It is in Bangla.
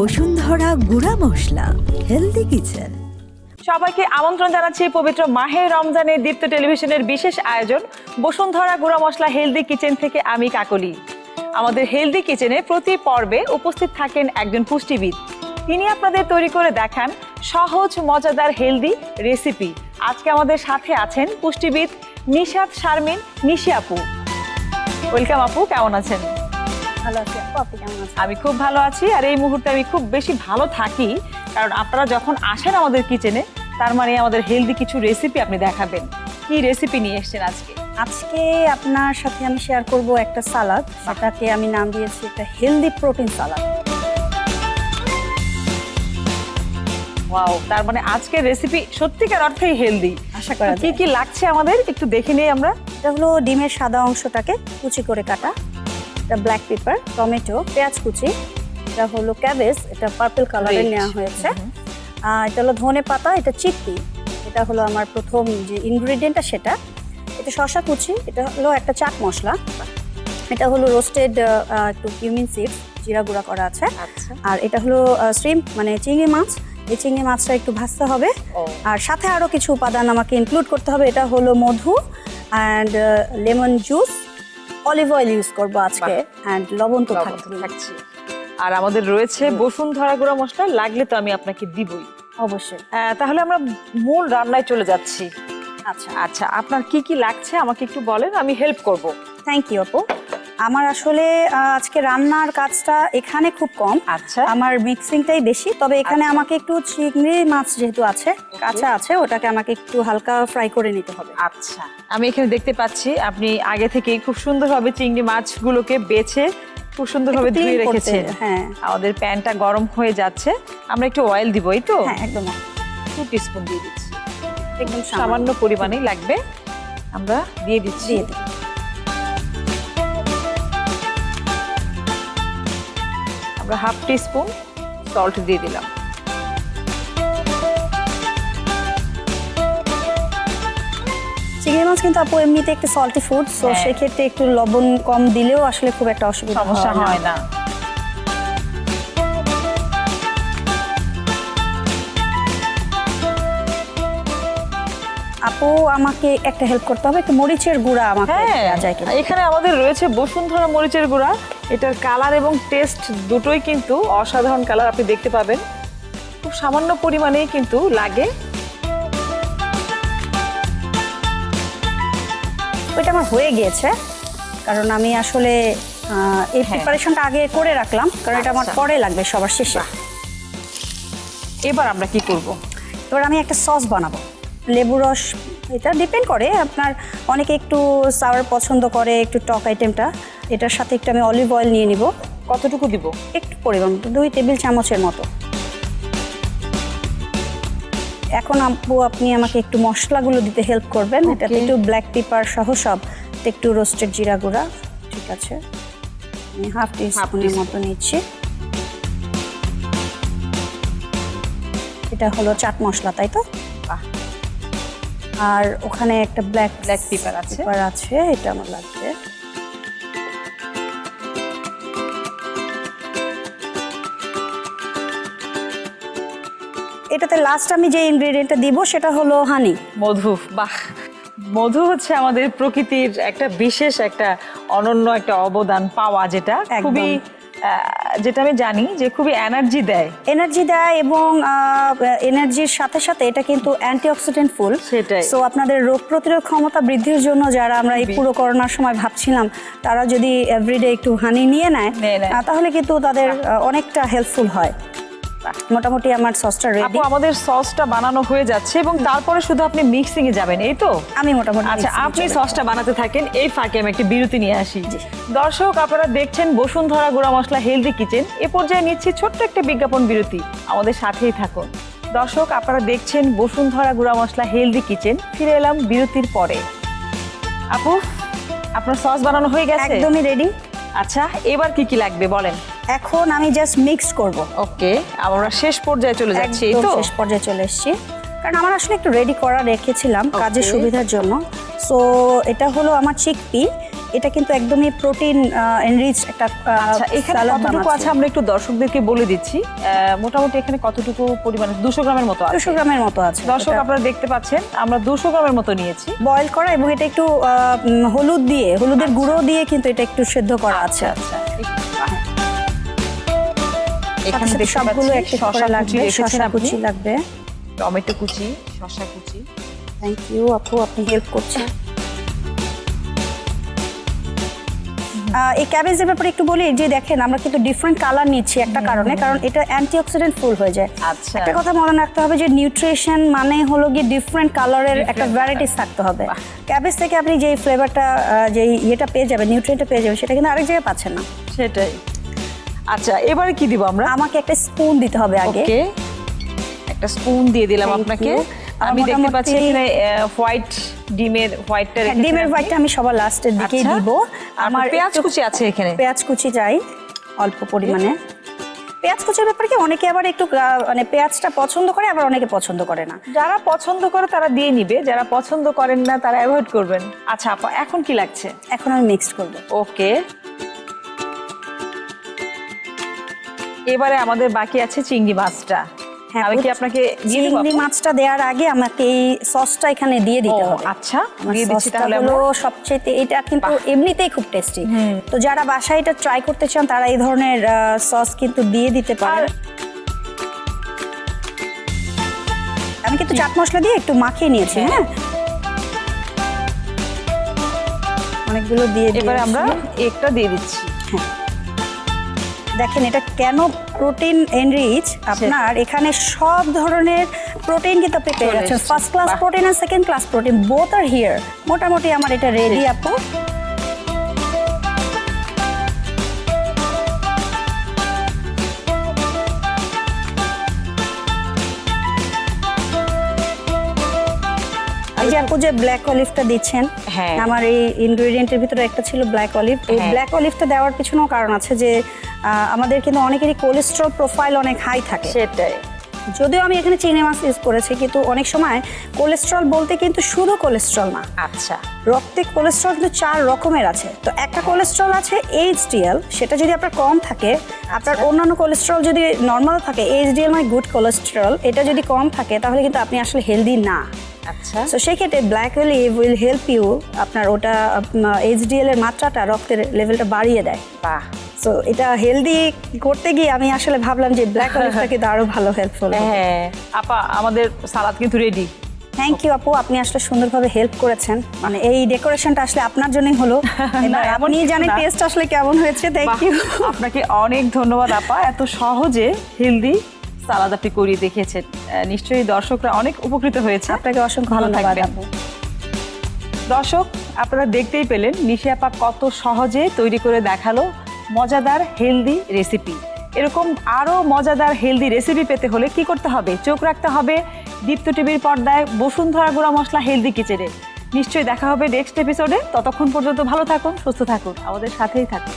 বসুন্ধরা গুঁড়া মশলা, হেলদি কিচেন। সবাইকে আমন্ত্রণ জানাচ্ছি পবিত্র মাহে রমজানের দীপ্ত টেলিভিশনের বিশেষ আয়োজন বসুন্ধরা গুঁড়া মশলা হেলদি কিচেন থেকে আমি কাকলি। আমাদের হেলদি কিচেনে প্রতি পর্বে উপস্থিত থাকেন একজন পুষ্টিবিদ। তিনি আপনাদের তৈরি করে দেখান সহজ মজাদার হেলদি রেসিপি। আজকে আমাদের সাথে আছেন পুষ্টিবিদ নিশাত শারমিন নিশি আপু। ওয়েলকাম আপু, কেমন আছেন? ভালো আছি আপু, আপনি কেমন আছেন? আমি খুব ভালো আছি, আর এই মুহূর্তে আমি খুব বেশি ভালো থাকি কারণ আপনারা যখন আসেন আমাদের কিচেনে তার মানে আমাদের হেলদি কিছু রেসিপি আপনি দেখাবেন। কি রেসিপি নিয়ে এসেছেন আজকে? আজকে আপনার সাথে আমি শেয়ার করব একটা সালাদ, সেটাকে আমি নাম দিয়েছি একটা হেলদি প্রোটিন সালাদ। ওয়াও, তার মানে আজকের রেসিপি সত্যিকার অর্থেই হেলদি। আশা করা কি কি লাগছে আমাদের একটু দেখে নেই আমরা। এটা হলো ডিমের সাদা অংশটাকে কুচি করে কাটা, এটা ব্ল্যাক পেপার, টমেটো, পেঁয়াজ কুচি, এটা হলো ক্যাবেজ, এটা পার্পল কালারের নেওয়া হয়েছে, এটা হলো ধনে পাতা, এটা চিকপি, এটা হলো আমার প্রথম যে ইনগ্রেডিয়েন্টটা সেটা, এটা শসা কুচি, এটা হলো একটা চাট মশলা, এটা হলো রোস্টেড একটু কিউমিন সিডস জিরা গুঁড়া করা আছে, আর এটা হলো শ্রিম্প মানে চিংড়ি মাছ। এই চিংড়ি মাছটা একটু ভাজতে হবে, আর সাথে আরও কিছু উপাদান আমাকে ইনক্লুড করতে হবে। এটা হলো মধু and lemon juice, olive oil use করবো আজকে, অ্যান্ড লবণ তো থাকছে। আর আমাদের রয়েছে বসুন্ধরা গুঁড়া মশলা, লাগলে তো আমি আপনাকে দিবই অবশ্যই। তাহলে আমরা মূল রান্নায় চলে যাচ্ছি। আচ্ছা আচ্ছা, আপনার কি কি লাগছে আমাকে একটু বলেন, আমি হেল্প করব। থ্যাংক ইউ আপু। আমার আসলে আজকে রান্নার কাজটা এখানে খুব কম, আচ্ছা, আমার মিক্সিংটাই বেশি। তবে এখানে আমাকে একটু চিংড়ি মাছ যেহেতু আছে, কাঁচা আছে, ওটাকে আমাকে একটু হালকা ফ্রাই করে নিতে হবে। আচ্ছা, আমি এখানে দেখতে পাচ্ছি আপনি আগে থেকে খুব সুন্দরভাবে চিংড়ি মাছগুলোকে বেছে খুব সুন্দরভাবে ধুয়ে রেখেছেন। হ্যাঁ, আমাদের প্যানটা গরম হয়ে যাচ্ছে, আমরা একটু অয়েল দিব, এই তো? হ্যাঁ, একদম 2 টিস্পুন দিয়ে দিচ্ছি, একদম সামান্য পরিমাণেই লাগবে, আমরা দিয়ে দিচ্ছি। আমরা 1/2 টিস্পুন সল্ট দিয়ে দিলাম। চিংড়ি মাছ কিন্তু আপু এমনিতে একটু সল্টি ফুড, তো সেক্ষেত্রে একটু লবণ কম দিলেও আসলে খুব একটা সমস্যা হয় না। আপু আমাকে একটা হেল্প করতে হবে, একটু মরিচের গুঁড়া আমাকে দেওয়া যায় কিনা? এখানে আমাদের রয়েছে বসুন্ধরা মরিচের গুঁড়া। এটার কালার এবং টেস্ট দুটোই কিন্তু অসাধারণ কালার, আপনি দেখতে পাবেন। খুব সামান্য পরিমাণেই কিন্তু লাগে। ওইটা আমার হয়ে গিয়েছে, কারণ আমি আসলে এই প্রিপারেশনটা আগে করে রাখলাম, কারণ এটা আমার পরে লাগবে সবার শেষে। এবার আমরা কি করব? এবার আমি একটা সস বানাবো, লেবু রস, এটা ডিপেন্ড করে আপনার, অনেকে একটু সাওয়ার পছন্দ করে, একটু টক আইটেমটা। এটার সাথে একটু আমি অলিভ অয়েল নিয়ে নিব। কতটুকু দিব? একটু পরিমাণ, 2 টেবিল চামচের মতো। এখন আপনি আমাকে একটু মশলাগুলো দিতে হেল্প করবেন। এটাতে একটু ব্ল্যাক পেপার সহ সব, একটু রোস্টেড জিরা গুঁড়া, ঠিক আছে, আমি 1/2 টিস্পুনের মতো নিচ্ছি। এটা হলো চাট মশলা, তাই তো? আর ওখানে একটা ব্ল্যাক পেপার আছে, এটা আমার লাগবে। এটাতে লাস্ট আমি যে ইনগ্রেডিয়েন্টটা দিব সেটা হলো হানি, মধু। বাহ, মধু হচ্ছে আমাদের প্রকৃতির একটা বিশেষ একটা অনন্য একটা অবদান পাওয়া, যেটা খুবই, যেটা আমি জানি যে খুবই এনার্জি দেয় এবং এনার্জির সাথে সাথে এটা কিন্তু অ্যান্টিঅক্সিডেন্ট ফুল। সেটাই। সো আপনাদের রোগ প্রতিরোধ ক্ষমতা বৃদ্ধির জন্য যারা আমরা এই পুরো করোনার সময় ভাবছিলাম, তারা যদি এভরিডে একটু হানি নিয়ে নেয় তাহলে কিন্তু তাদের অনেকটা হেল্পফুল হয়। মোটামুটি আমার সসটা রেডি। আমাদের সসটা বানানো হয়ে যাচ্ছে এবং তারপরে শুধু আপনি মিক্সিং এ যাবেন, এই তো? আমি মোটামুটি। আচ্ছা, আপনি সসটা বানাতে থাকেন, এই ফাঁকে আমি একটা বিরতি নিয়ে আসি। দর্শক, আপনারা দেখছেন বসুন্ধরা গুঁড়া মশলা হেলদি কিচেন। এ পর্যায়ে নিচ্ছি ছোট্ট একটা বিজ্ঞাপন বিরতি, আমাদের সাথেই থাকুন। দর্শক, আপনারা দেখছেন বসুন্ধরা গুঁড়া মশলা হেলদি কিচেন। ফিরে এলাম বিরতির পরে। আপু, আপনার সস বানানো হয়ে গেছে? একদমই রেডি। আচ্ছা, এবার কি কি লাগবে বলেন? এখন আমি জাস্ট মিক্স করব। ওকে, আমরা শেষ পর্যায়ে চলে যাচ্ছি, এই তো? শেষ পর্যায়ে চলে এসেছি, কারণ আমার আসলে একটু রেডি করা রেখেছিলাম কাজের সুবিধার জন্য। সো এটা হলো আমার চিকপি, এটা কিন্তু একদমই প্রোটিন এনরিচ একটা আচ্ছা এখানে কতটুকু আছে আমরা একটু দর্শকদেরকে বলে দিচ্ছি। মোটামুটি এখানে কতটুকু পরিমাণে 200 গ্রামের মতো আছে। 200 গ্রামের মতো আছে দর্শক আপনারা দেখতে পাচ্ছেন আমরা 200 গ্রামের মতো নিয়েছি বয়েল করা, এবং এটা একটু হলুদের গুঁড়ো দিয়ে কিন্তু এটা একটু সেদ্ধ করা আছে। আচ্ছা এখানে সবগুলো একটু করে লাগবে, শসা কুচি লাগবে, টমেটো কুচি, শসা কুচি। থ্যাংক ইউ আপু, আপনি হেল্প করছেন। এই ক্যাবেজের ব্যাপারে একটু বলি যে দেখেন আমরা কিন্তু ডিফারেন্ট কালার নিচ্ছি একটা কারণে, কারণ এটা অ্যান্টিঅক্সিডেন্ট ফুল হয়ে যায়। আচ্ছা একটা কথা মনে রাখতে হবে যে নিউট্রিশন মানে হলো গিয়ে ডিফারেন্ট কালারের একটা ভ্যারাইটিস থাকতে হবে। ক্যাবেজ থেকে আপনি যেই ফ্লেভারটা যেই ইয়েটা পেয়ে যাবেন, নিউট্রিয়েন্টটা পেয়ে যাবেন, সেটা কিন্তু আরেক জায়গায় পাচ্ছেন না। সেটাই। আচ্ছা এবারে কি দিব আমরা? আমাকে একটা স্পুন দিতে হবে আগে। ওকে একটা স্পুন দিয়ে দিলাম আপনাকে। আমি দেখতে পাচ্ছি এখানে হোয়াইট ডিমের হোয়াইটটা রেখেছি। ডিমের হোয়াইটটা আমি সবার লাস্টের দিকেই দিব। আমার পেঁয়াজ কুচি আছে এখানে, পেঁয়াজ কুচি চাই অল্প পরিমাণে। পেঁয়াজ কুচির ব্যাপারে কি অনেকে আবার একটু মানে পেঁয়াজটা পছন্দ করে, আবার অনেকে পছন্দ করে না। যারা পছন্দ করে তারা দিয়ে নিবে, যারা পছন্দ করেন না তারা অ্যাভয়েড করবেন। আচ্ছা আপা এখন কি লাগছে? এখন আমি মিক্সড করব। ওকে এবারে আমাদের বাকি আছে চিংড়ি মাছটা। আমি কি আপনাকে চিংড়ি মাছটা দেওয়ার আগে আমাকে এই সসটা এখানে দিয়ে দিতে হবে। আচ্ছা দিয়ে দিচ্ছি তাহলে। আমরা সবচেয়ে এটা কিন্তু এমনিতেই খুব টেস্টি, তো যারা বাসায় এটা ট্রাই করতে চান তারা এই ধরনের সস কিন্তু দিয়ে দিতে পারেন। আমি কিন্তু চাট মশলা দিয়ে একটু মাখিয়ে নিয়েছি। হ্যাঁ অনেকগুলো দিয়ে এবারে আমরা একটা দিয়ে দিচ্ছি। হ্যাঁ দেখেন এটা কেন প্রোটিন এনরিচ, আপনার এখানে সব ধরনের প্রোটিন কিন্তু আপনি পেয়ে যাচ্ছেন। ফার্স্ট ক্লাস প্রোটিন আর second class protein both are here. মোটামুটি আমার এটা রেডি আপু। এই যে আপু যে ব্ল্যাক অলিভটা দিচ্ছেন, আমার এই ইনগ্রেডিয়েন্টের ভিতরে একটা ছিল ব্ল্যাক অলিভ। এই ব্ল্যাক অলিভটা দেওয়ার পিছনেও কারণ আছে যে আমাদের কিন্তু অনেকেরই কোলেস্ট্রল প্রোফাইল অনেক হাই থাকে। সেটাই। যদিও আমি এখানে চিংড়ি মাছ ইউজ করেছি, কিন্তু অনেক সময় কোলেস্ট্রল বলতে কিন্তু শুধু কোলেস্ট্রল না। আচ্ছা রক্তে কোলেস্ট্রল কিন্তু 4 রকমের আছে। তো একটা কোলেস্ট্রল আছে এইচডিএল, সেটা যদি আপনার কম থাকে, আপনার অন্যান্য কোলেস্ট্রল যদি নর্মাল থাকে, এইচডিএল মানে গুড কোলেস্ট্রল, এটা যদি কম থাকে তাহলে কিন্তু আপনি আসলে হেলদি না। আচ্ছা সো সেই ক্ষেত্রে black olive will help you, আপনার ওটা এইচডিএল এর মাত্রাটা রক্তের লেভেলটা বাড়িয়ে দেয়। বাহ। সো এটা হেলদি করতে গিয়ে আমি আসলে ভাবলাম যে ব্ল্যাক অলিভটা কিন্তু আরো ভালো হেল্পফুল। হ্যাঁ আপা আমাদের সালাদ কিন্তু রেডি। থ্যাংক ইউ আপু, আপনি আসলে সুন্দরভাবে হেল্প করেছেন। মানে এই ডেকোরেশনটা আসলে আপনার জন্যই হলো। আপনি জানেন টেস্ট আসলে কেমন হয়েছে। থ্যাংক ইউ, আপনাকে অনেক ধন্যবাদ আপা, এত সহজে হেলদি সালাদ আপনি করিয়ে দেখিয়েছেন। নিশ্চয়ই দর্শকরা অনেক উপকৃত হয়েছে। আপনাকে অসংখ্য ধন্যবাদ আপু। দর্শক আপনারা দেখতেই পেলেন নিশি আপা কত সহজে তৈরি করে দেখালো মজাদার হেলদি রেসিপি। এরকম আরও মজাদার হেলদি রেসিপি পেতে হলে কি করতে হবে? চোখ রাখতে হবে দীপ্ত টিভির পর্দায় বসুন্ধরা গুঁড়া মশলা হেলদি কিচেনে। নিশ্চয়ই দেখা হবে নেক্সট এপিসোডে। ততক্ষণ পর্যন্ত ভালো থাকুন, সুস্থ থাকুন, আমাদের সাথেই থাকুন।